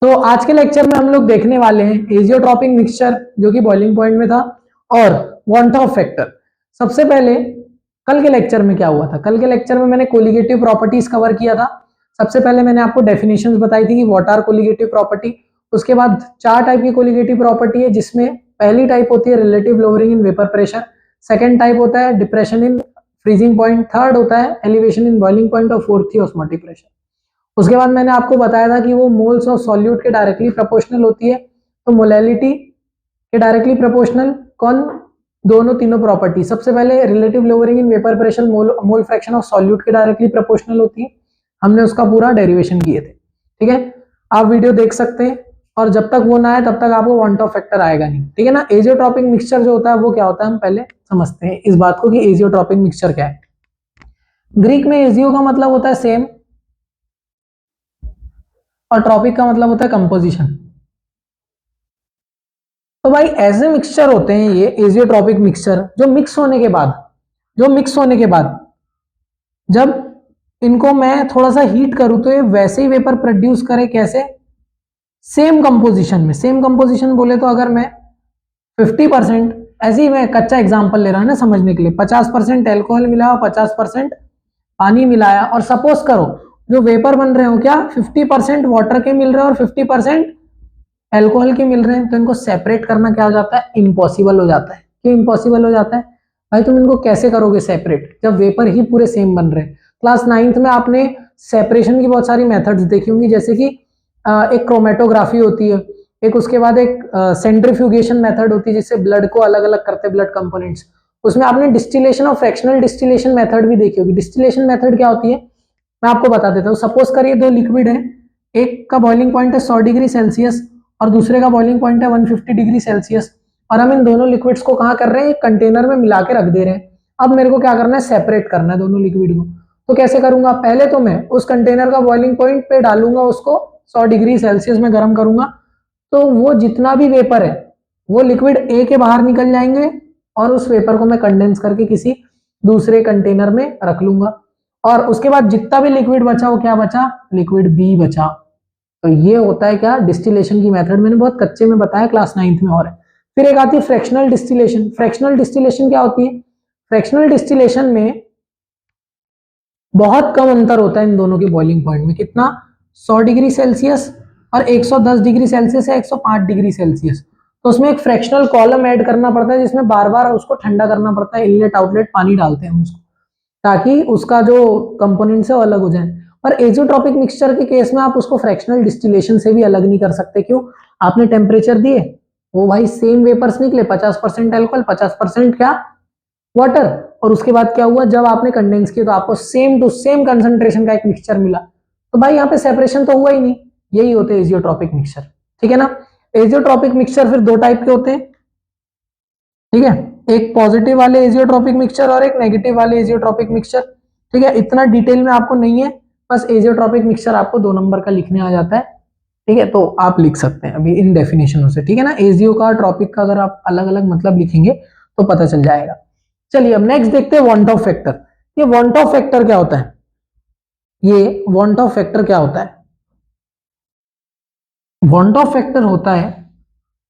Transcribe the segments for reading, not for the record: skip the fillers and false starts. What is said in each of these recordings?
तो आज के लेक्चर में हम लोग देखने वाले हैं एजियोट्रॉपिक मिक्सचर जो कि बॉइलिंग पॉइंट में था और वॉन ऑफ फैक्टर। सबसे पहले कल के लेक्चर में क्या हुआ था? कल के लेक्चर में मैंने कोलिगेटिव प्रॉपर्टीज कवर किया था। सबसे पहले मैंने आपको डेफिनेशंस बताई थी कि व्हाट आर कोलिगेटिव प्रॉपर्टी। उसके बाद 4 टाइप की कोलिगेटिव प्रॉपर्टी है, जिसमें पहली टाइप होती है relative lowering in vapour pressure, second type होता है depression in freezing point, third होता है एलिवेशन इन बॉइलिंग पॉइंट और फोर्थ थी ऑस्मोटिक प्रेशर। उसके बाद मैंने आपको बताया था कि वो मोल्स ऑफ सॉल्यूट के डायरेक्टली प्रोपोर्शनल होती है। तो मोलैलिटी के डायरेक्टली प्रोपोर्शनल कौन? दोनों तीनों प्रॉपर्टी। सबसे पहले relative lowering in vapour pressure mole fraction of solute के डायरेक्टली प्रोपोर्शनल होती है। हमने उसका पूरा डेरिवेशन किए थे, ठीक है। आप वीडियो देख सकते हैं और जब तक वो ना आए तब तक आपको वॉन ऑफ फैक्टर आएगा नहीं, ठीक है ना। एजियोट्रॉपिक मिक्सचर जो होता है वो क्या होता है, हम पहले समझते हैं इस बात को कि एजियोट्रॉपिक मिक्सचर क्या है। ग्रीक में एजियो का मतलब होता है सेम और ट्रॉपिक का मतलब होता है कंपोजिशन। तो भाई ऐसे मिक्सचर होते हैं ये एजियोट्रॉपिक मिक्सचर जो मिक्स होने के बाद जब इनको मैं थोड़ा सा हीट करूं तो ये वैसे ही वेपर प्रोड्यूस करे। कैसे? सेम कंपोजिशन में। सेम कंपोजिशन बोले तो अगर मैं 50%, ऐसे ही मैं कच्चा एग्जांपल ले रहा हूं ना समझने के लिए, 50% एल्कोहल मिलाया 50% पानी मिलाया और सपोज करो जो वेपर बन रहे हो क्या 50% वाटर के मिल रहे हैं और 50% एल्कोहल के मिल रहे हैं, तो इनको सेपरेट करना क्या हो जाता है? इम्पॉसिबल हो जाता है। क्यों इम्पॉसिबल हो जाता है भाई? तुम इनको कैसे करोगे सेपरेट जब वेपर ही पूरे सेम बन रहे हैं? क्लास 9th में आपने सेपरेशन की बहुत सारी मेथड्स देखी होंगी, जैसे कि एक क्रोमेटोग्राफी होती है, एक उसके बाद एक सेंट्रीफ्यूगेशन मेथड होती है जिससे ब्लड को अलग अलग करते हैं, ब्लड कंपोनेंट्स। उसमें आपने डिस्टिलेशन और फ्रैक्शनल डिस्टिलेशन मेथड भी देखी होगी। डिस्टिलेशन मेथड क्या होती है मैं आपको बता देता हूँ। सपोज करिए दो लिक्विड है, एक का बॉइलिंग पॉइंट है 100 डिग्री सेल्सियस और दूसरे का बॉइलिंग पॉइंट है 150 डिग्री सेल्सियस, और हम इन दोनों लिक्विड्स को कहाँ कर रहे हैं? एक कंटेनर में मिला के रख दे रहे हैं। अब मेरे को क्या करना है? सेपरेट करना है दोनों लिक्विड को। तो कैसे करूंगा? पहले तो मैं उस कंटेनर का बॉइलिंग पॉइंट पे डालूंगा, उसको 100 डिग्री सेल्सियस में गर्म करूंगा, तो वो जितना भी वेपर है वो लिक्विड ए के बाहर निकल जाएंगे और उस वेपर को मैं कंडेंस करके किसी दूसरे कंटेनर में रख लूंगा, और उसके बाद जितना भी लिक्विड बचा वो क्या बचा? लिक्विड बी बचा। तो ये होता है क्या? डिस्टिलेशन की मेथड। मैंने बहुत कच्चे में बताया क्लास 9th में। और है फिर एक आती है फ्रैक्शनल डिस्टिलेशन। फ्रैक्शनल डिस्टिलेशन क्या होती है? फ्रैक्शनल डिस्टिलेशन में बहुत कम अंतर होता है इन दोनों के बॉइलिंग पॉइंट में। कितना? 100 डिग्री सेल्सियस और 110 डिग्री सेल्सियस या 105 डिग्री सेल्सियस। तो उसमें एक फ्रैक्शनल कॉलम ऐड करना पड़ता है जिसमें बार बार उसको ठंडा करना पड़ता है। इनलेट आउटलेट पानी डालते हैं उसको, ताकि उसका जो कंपोनेंट्स है वो अलग हो जाए। और एजोट्रॉपिक मिक्सचर के केस में आप उसको फ्रैक्शनल डिस्टिलेशन से भी अलग नहीं कर सकते। क्यों? आपने टेम्परेचर दिए, वो भाई सेम वेपर्स निकले, 50% एल्कोहल 50% क्या? वाटर। और उसके बाद क्या हुआ? जब आपने कंडेंस किया तो आपको सेम टू सेम कंसंट्रेशन का एक मिक्सचर मिला। तो भाई यहाँ पे सेपरेशन तो हुआ ही नहीं। यही होते हैं एजियोट्रॉपिक मिक्सचर, ठीक है ना। एजियोट्रॉपिक मिक्सचर फिर दो टाइप के होते हैं, ठीक है। एक पॉजिटिव वाले एजियोट्रॉपिक मिक्सचर और एक नेगेटिव वाले एजियोट्रॉपिक मिक्सचर, ठीक है। इतना डिटेल में आपको नहीं है, बस एजियोट्रॉपिक मिक्सचर आपको 2 नंबर का लिखने आ जाता है, ठीक है। तो आप लिख सकते हैं अभी इन डेफिनेशनों से, ठीक है ना। एजियो का ट्रॉपिक का अगर आप अलग अलग मतलब लिखेंगे तो पता चल जाएगा। चलिए अब नेक्स्ट देखते हैं वांट ऑफ फैक्टर। ये वांट ऑफ फैक्टर क्या होता है? ये वांट ऑफ फैक्टर क्या होता है? वांट ऑफ फैक्टर होता है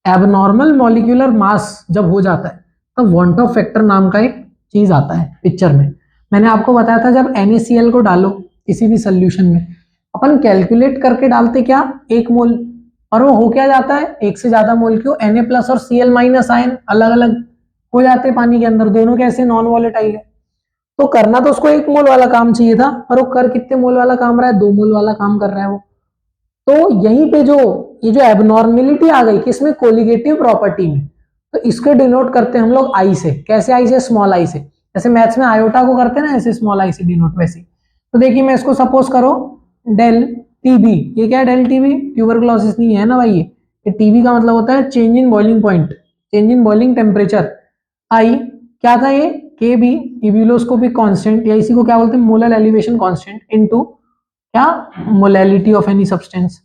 एबनॉर्मल मॉलिक्यूलर मास जब हो जाता है तब वांट ऑफ फैक्टर नाम का एक चीज आता है पिक्चर में। मैंने आपको बताया था जब NaCl को डालो किसी भी सोल्यूशन में, अपन कैलकुलेट करके डालते क्या? 1 मोल, और वो हो क्या जाता है? एक से ज्यादा मोल। क्यों? Na प्लस और Cl माइनस आयन अलग अलग हो जाते हैं पानी के अंदर, दोनों कैसे? नॉन वॉलेटाइल है। तो करना तो उसको 1 मोल वाला काम चाहिए था, पर वो कर कितने मोल वाला काम रहा है? 2 मोल वाला काम कर रहा है वो। तो यहीं पे जो ये जो एबनॉर्मेलिटी आ गई किसमें? कोलिगेटिव प्रॉपर्टी में। तो इसको डिनोट करते हैं हम लोग आई से। कैसे आई से? स्मॉल आई से। जैसे मैथ्स में आयोटा को करते हैं ना, ऐसे स्मॉल आई से डिनोट वैसे। तो देखिए मैं इसको सपोज करो डेल टीबी। ये क्या है? डेल टीबी ट्यूबरकुलोसिस नहीं है ना भाई। ये टीबी का मतलब होता है change in boiling point, change in boiling temperature. I क्या था? ये के बी इब्यूलोस्कोपिक कांस्टेंट, या इसी को क्या बोलते हैं? मोलर एलिवेशन कांस्टेंट इनटू क्या? Molality of any substance.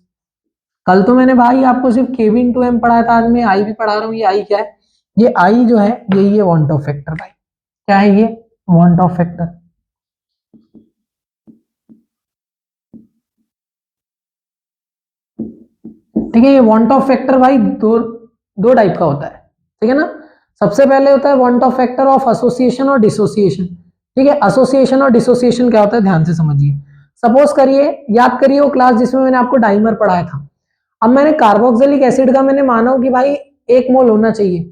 कल तो मैंने भाई आपको सिर्फ केवी इंटू एम पढ़ाया था, आज मैं आई भी पढ़ा रहा हूँ। ये आई क्या है? ये आई जो है यही है वांट ऑफ फैक्टर भाई। क्या है ये? Want of factor. ठीक है। ये वांट ऑफ फैक्टर भाई दो टाइप का होता है, ठीक है ना। सबसे पहले होता है want of factor of association और डिसोसिएशन। ठीक है, एसोसिएशन और डिसोसिएशन क्या होता है ध्यान से समझिए। सपोज करिए, याद करिए वो क्लास जिसमें मैंने आपको डाइमर पढ़ाया था। अब मैंने कार्बोक्सिलिक एसिड का मैंने माना कि भाई 1 मोल होना चाहिए,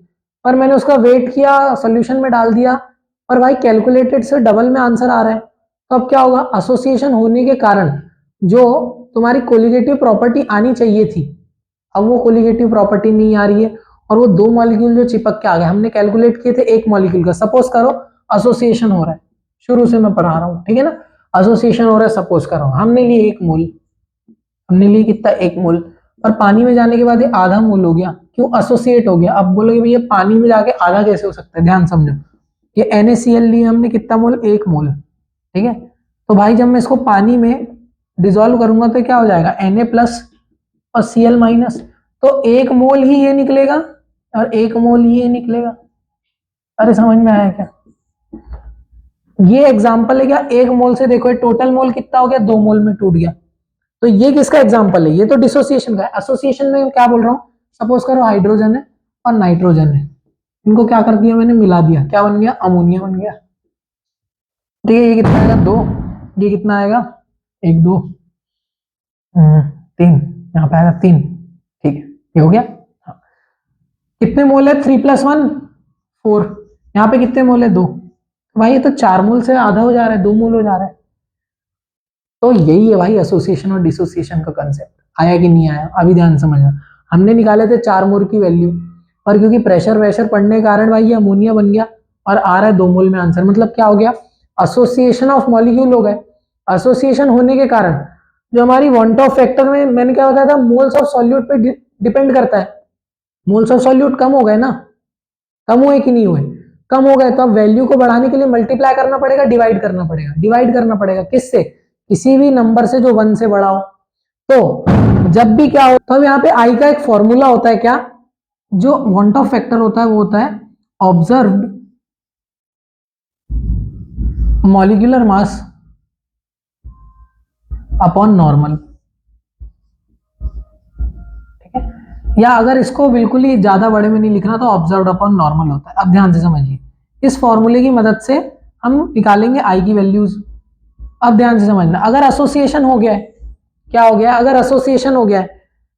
पर मैंने उसका वेट किया, सोल्यूशन में डाल दिया, और भाई कैलकुलेटेड से डबल में आंसर आ रहा है। तो अब क्या होगा, एसोसिएशन होने के कारण जो तुम्हारी कोलिगेटिव प्रॉपर्टी आनी चाहिए थी, अब वो कोलिगेटिव प्रॉपर्टी नहीं आ रही है, और वो 2 मॉलिक्यूल जो चिपक के आ गए। हमने कैलकुलेट किए थे 1 मॉलिक्यूल का, सपोज करो एसोसिएशन हो रहा है, शुरू से मैं पढ़ा रहा हूं, ठीक है ना। एसोसिएशन हो रहा है, सपोज करो हमने लिए 1 मोल, हमने लिए कितना 1 मोल, और पानी में जाने के बाद ये आधा मोल हो गया, क्यों, एसोसिएट हो गया। अब बोलोगे भैया पानी में जाके आधा कैसे हो सकता है, ध्यान समझो। ये NaCl लिए हमने कितना मोल, 1 मोल, ठीक है। तो भाई जब मैं इसको पानी में डिसॉल्व करूंगा तो क्या हो जाएगा, Na प्लस और Cl माइनस, तो 1 मोल ही ये निकलेगा और 1 मोल ही ये निकलेगा। अरे समझ में आया क्या, ये एग्जाम्पल है क्या, 1 मोल से देखो टोटल मोल कितना हो गया, 2 मोल में टूट गया। तो ये किसका एग्जाम्पल है, ये तो डिसोसिएशन का है। एसोसिएशन में क्या बोल रहा हूं, सपोज करो हाइड्रोजन है और नाइट्रोजन है, इनको क्या कर दिया मैंने, मिला दिया, क्या बन गया, अमोनिया बन गया। ठीक है, ये कितना आएगा 2, ये कितना आएगा 1 2 3, यहाँ पे आएगा 3, ठीक है, ये हो गया। हाँ। कितने मोल है, 3+1 4, यहाँ पे कितने मोल है 2, भाई ये तो 4 मोल से आधा हो जा रहा है, 2 मोल हो जा रहा है। तो यही है भाई एसोसिएशन और डिसोसिएशन का कंसेप्ट, आया कि नहीं आया, अभी ध्यान समझना। हमने निकाले थे 4 मोल की वैल्यू, और क्योंकि प्रेशर वैशर पड़ने के कारण भाई ये अमोनिया बन गया, और आ रहा है 2 मोल में आंसर, मतलब क्या हो गया, एसोसिएशन ऑफ मॉलिक्यूल हो गए। एसोसिएशन होने के कारण जो हमारी वांट ऑफ फैक्टर में मैंने क्या बताया था, मोल्स ऑफ सॉल्यूट पे डिपेंड करता है। मोल्स ऑफ सॉल्यूट कम हो गए ना, कम हुए कि नहीं हुए, कम हो गए, तो अब वैल्यू को बढ़ाने के लिए मल्टीप्लाई करना पड़ेगा, डिवाइड करना पड़ेगा, डिवाइड करना पड़ेगा किससे, किसी भी नंबर से जो 1 से बड़ा हो। तो जब भी क्या हो, तो अब यहाँ पे आई का एक फॉर्मूला होता है, क्या, जो वांट ऑफ फैक्टर होता है वो होता है observed molecular mass upon normal, ठीक है। या अगर इसको बिल्कुल ही ज्यादा बड़े में नहीं लिखना तो ऑब्जर्व्ड अपॉन नॉर्मल होता है। अब ध्यान से समझिए, इस फॉर्मूले की मदद से हम निकालेंगे आई की वैल्यूज। अब ध्यान से समझना, अगर एसोसिएशन हो गया है, क्या हो गया, अगर एसोसिएशन हो गया है,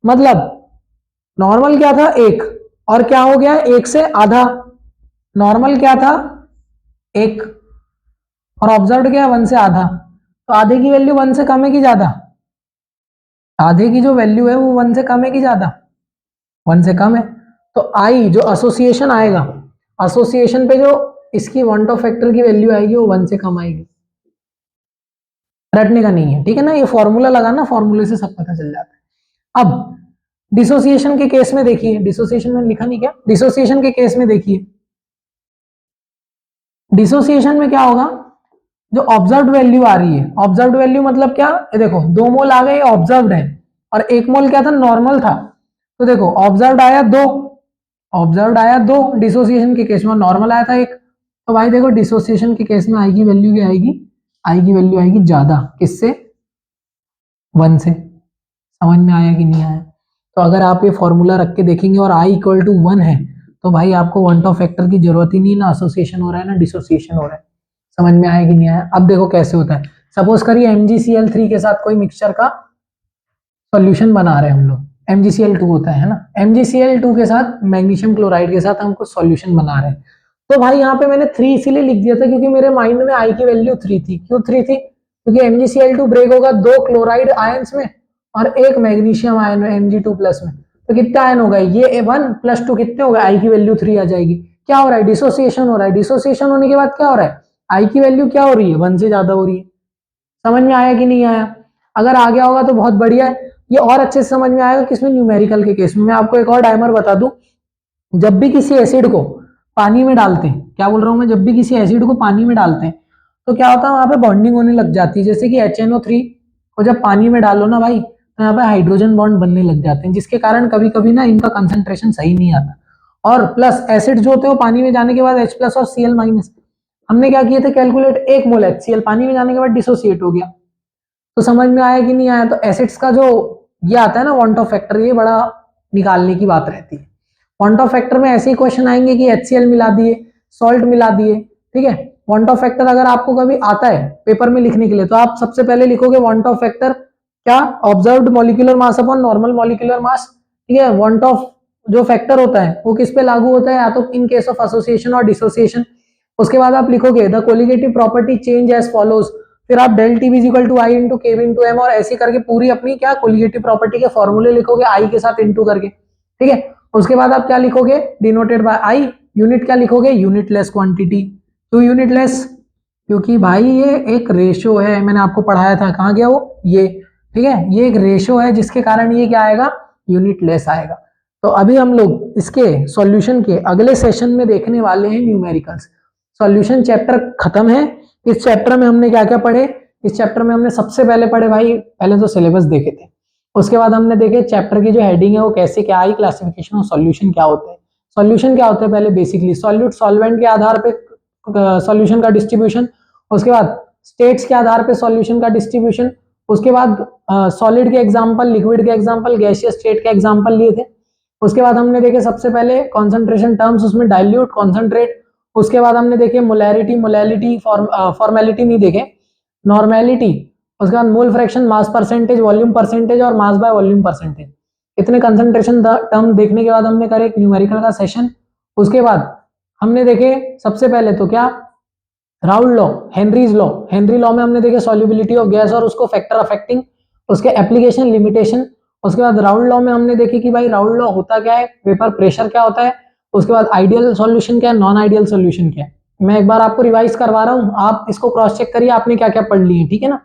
मतलब नॉर्मल क्या था 1, और क्या हो गया 1 से आधा, नॉर्मल क्या था 1, और ऑब्जर्व क्या 1 से आधा, तो आधे की वैल्यू 1 से कम है कि ज्यादा, आधे की जो वैल्यू है वो 1 से कम है कि ज्यादा, 1 से कम है। तो आई जो एसोसिएशन आएगा, एसोसिएशन पे जो इसकी वांट ऑफ फैक्टर की वैल्यू आएगी वो 1 से कम आएगी, रटने का नहीं है, ठीक है ना। ये फॉर्मूला लगाना, फॉर्मूले से सब पता चल जाता है। अब डिसोसिएशन के केस में देखिए, डिसोसिएशन में लिखा नहीं क्या, डिसोसिएशन के केस में देखिए, डिसोसिएशन में क्या होगा, जो ऑब्जर्व्ड वैल्यू आ रही है, ऑब्जर्व्ड वैल्यू मतलब क्या, ये देखो 2 मोल आ गए ऑब्जर्व्ड है, और 1 मोल क्या था, नॉर्मल था। तो देखो ऑब्जर्व्ड आया 2, ऑब्जर्व्ड आया 2, डिसोसिएशन के केस में नॉर्मल आया था 1। तो भाई देखो डिसोसिएशन के केस में आई की वैल्यू क्या आएगी, आई की वैल्यू आएगी ज्यादा, किससे, 1 से। समझ में आया कि नहीं आया। तो अगर आप ये फॉर्मूला रख के देखेंगे और आई इक्वल टू 1 है, तो भाई आपको वांट ऑफ फैक्टर की जरूरत ही नहीं, ना एसोसिएशन हो रहा है ना डिसोसिएशन हो रहा है। समझ में आया कि नहीं आया। अब देखो कैसे होता है, सपोज करिए MgCl3 के साथ कोई मिक्सचर का सॉल्यूशन बना रहे हैं हम लोग, MgCl2 होता है ना, MgCl2 के साथ मैग्नीशियम क्लोराइड के साथ हमको सॉल्यूशन बना रहे हैं। तो भाई यहाँ पे मैंने 3 इसीलिए लिख दिया था क्योंकि मेरे माइंड में आई की वैल्यू 3 थी। क्यों 3 थी, क्योंकि MgCl2 ब्रेक होगा 2 क्लोराइड आयंस में और 1 मैग्नीशियम आयन में Mg2 प्लस में, तो कितना आयन होगा, ये 1 + 2 कितने होगा, आई की वैल्यू 3 आ जाएगी। क्या हो रहा है, डिसोसिएशन हो रहा है, डिसोसिएशन होने के बाद क्या हो रहा है, आई की वैल्यू क्या हो रही है, 1 से ज्यादा हो रही है। समझ में आया कि नहीं आया। अगर आ गया होगा तो बहुत बढ़िया है, ये और अच्छे से समझ में आएगा किसमें, न्यूमेरिकल के केस में। मैं आपको एक और डायमर बता दूं, जब भी किसी एसिड को पानी में डालते हैं, क्या बोल रहा हूं मैं, जब भी किसी एसिड को पानी में डालते हैं तो क्या होता है, वहां पे बॉन्डिंग होने लग जाती है। जैसे कि HNO3 को जब पानी में डालो ना भाई, तो यहाँ पे हाइड्रोजन बॉन्ड बनने लग जाते हैं, जिसके कारण कभी कभी ना इनका कंसंट्रेशन सही नहीं आता। और प्लस एसिड जो होते हैं वो पानी में जाने के बाद H+ और Cl-, हमने क्या किए थे कैलकुलेट, 1 मोल HCl पानी में जाने के बाद डिसोसिएट हो गया। तो समझ में आया कि नहीं आया। तो एसिड्स का जो ये आता है ना वांट ऑफ फैक्टर, ये बड़ा निकालने की बात रहती है। क्वांट ऑफ फैक्टर में ऐसे ही क्वेश्चन आएंगे कि HCl मिला दिए, सॉल्ट मिला दिए, ठीक है। क्वांट ऑफ फैक्टर अगर आपको कभी आता है पेपर में लिखने के लिए तो आप सबसे पहले लिखोगे क्वांट ऑफ फैक्टर क्या, observed molecular mass upon normal molecular mass, ठीक है। क्वांट ऑफ जो फैक्टर होता है वो किस पे लागू होता है, या तो इन केस ऑफ एसोसिएशन और डिसोसिएशन। उसके बाद आप लिखोगे the colligative property change as follows, फिर आप delta T equal to I into K into M, और ऐसे करके पूरी अपनी क्या कोलिगेटिव प्रॉपर्टी के फॉर्मूले लिखोगे आई के साथ इंटू करके, ठीक है। उसके बाद आप क्या लिखोगे, डिनोटेड बाय आई, यूनिट क्या लिखोगे, यूनिटलेस क्वांटिटी। तो यूनिटलेस क्योंकि भाई ये एक रेशो है, मैंने आपको पढ़ाया था, कहाँ गया वो, ये, ठीक है। ये एक रेशो है जिसके कारण ये क्या आएगा, यूनिटलेस आएगा। तो अभी हम लोग इसके सॉल्यूशन के अगले सेशन में देखने वाले हैं न्यूमेरिकल्स। सॉल्यूशन चैप्टर खत्म है। इस चैप्टर में हमने क्या क्या पढ़े, इस चैप्टर में हमने सबसे पहले पढ़े भाई, पहले तो सिलेबस देखे थे, उसके बाद हमने देखे चैप्टर की जो हेडिंग है वो कैसे क्या आई, क्लासिफिकेशन और सॉल्यूशन क्या होते हैं। सॉल्यूशन क्या होता है, पहले बेसिकली सॉल्यूट सॉल्वेंट के आधार पे सॉल्यूशन का डिस्ट्रीब्यूशन, उसके बाद स्टेट्स के आधार पे सॉल्यूशन का डिस्ट्रीब्यूशन, उसके बाद सॉलिड के एग्जांपल, लिक्विड के एग्जांपल, गैसियस स्टेट के एग्जांपल लिए थे। उसके बाद हमने देखे सबसे पहले कॉन्सेंट्रेशन टर्म्स, उसमें डाइल्यूट, कॉन्सेंट्रेट। उसके बाद हमने देखे मोलैरिटी, मोलैलिटी, फॉर्मेलिटी नहीं देखे, नॉर्मेलिटी। उसके बाद mole fraction, mass percentage, volume percentage और मास बाय वॉल्यूम परसेंटेज। इतने कंसंट्रेशन टर्म देखने के बाद हमने करे एक न्यूमेरिकल का सेशन। उसके बाद हमने देखे सबसे पहले तो क्या, Raoult law, Henry's law. Henry law में हमने देखे सॉल्युबिलिटी ऑफ गैस और उसको फैक्टर अफेक्टिंग, उसके एप्लीकेशन, लिमिटेशन। उसके बाद राउल्ट लॉ में हमने देखे कि भाई राउल्ट लॉ होता क्या है, वेपर प्रेशर क्या होता है। उसके बाद आइडियल सॉल्यूशन क्या है, नॉन आइडियल सॉल्यूशन क्या है। मैं एक बार आपको रिवाइज करवा रहा हूं, आप इसको क्रॉस चेक करिए आपने क्या क्या पढ़ लिए, ठीक है ना।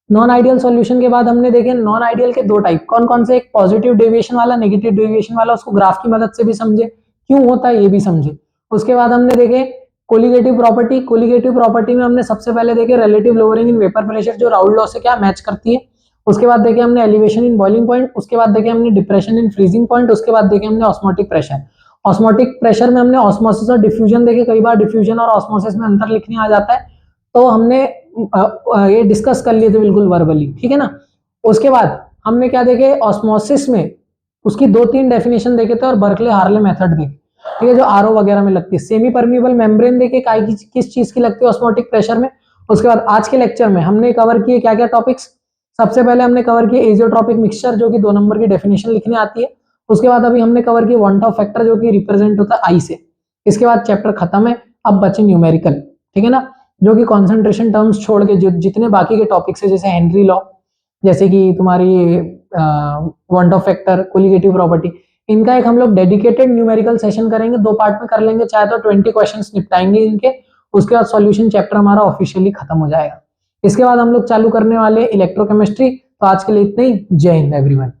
नॉन आइडियल सॉल्यूशन के बाद हमने देखे नॉन आइडियल के दो टाइप, कौन कौन से, एक पॉजिटिव डेविएशन वाला, नेगेटिव डेविएशन वाला, उसको ग्राफ की मदद से भी समझे, क्यों होता है ये भी समझे। उसके बाद हमने देखे कोलिगेटिव प्रॉपर्टी। कोलिगेटिव प्रॉपर्टी में हमने सबसे पहले देखे relative lowering in vapour pressure, जो राउल्ट लॉ से क्या मैच करती है। उसके बाद देखे हमने एलिवेशन इन बॉइलिंग पॉइंट, उसके बाद देखे हमने डिप्रेशन इन फ्रीजिंग पॉइंट, उसके बाद देखे हमने ऑस्मोटिक प्रेशर। ऑस्मोटिक प्रेशर में हमने ऑस्मोसिस और डिफ्यूजन देखे, कई बार डिफ्यूजन और ऑस्मोसिस में अंतर लिखने आ जाता है, तो हमने ये डिस्कस कर लिए थे बिल्कुल वर्बली, ठीक है ना। उसके बाद हमने क्या देखे, ऑस्मोसिस में उसकी 2-3 डेफिनेशन देखे थे और बर्कले हार्ले मेथड देखे, ठीक है, जो आरओ वगैरह में लगती है। सेमी परमिएबल मेम्ब्रेन देखे किस चीज की लगती है ऑस्मोटिक प्रेशर में। उसके बाद आज के लेक्चर में हमने कवर किए क्या क्या टॉपिक्स। सबसे पहले हमने कवर किए एजियोट्रॉपिक मिक्सचर, जो कि 2 नंबर की डेफिनेशन लिखने आती है। उसके बाद अभी हमने कवर किया क्वांटम फैक्टर, जो कि रिप्रेजेंट होता है आई से। इसके बाद चैप्टर खत्म है, अब बचे न्यूमेरिकल, ठीक है ना, जो कि कॉन्सेंट्रेशन टर्म्स छोड़ के जितने बाकी के टॉपिक्स है, जैसे हेनरी लॉ, जैसे कि तुम्हारी क्वांटम फैक्टर, कोलिगेटिव प्रॉपर्टी, इनका एक हम लोग डेडिकेटेड न्यूमेरिकल सेशन करेंगे, 2 पार्ट में कर लेंगे, चाहे तो 20 क्वेश्चंस निपटाएंगे इनके। उसके बाद सॉल्यूशन चैप्टर हमारा ऑफिशियली खत्म हो जाएगा। इसके बाद हम लोग चालू करने वाले इलेक्ट्रोकेमिस्ट्री। तो आज के लिए इतना ही, जय हिंद एवरीवन।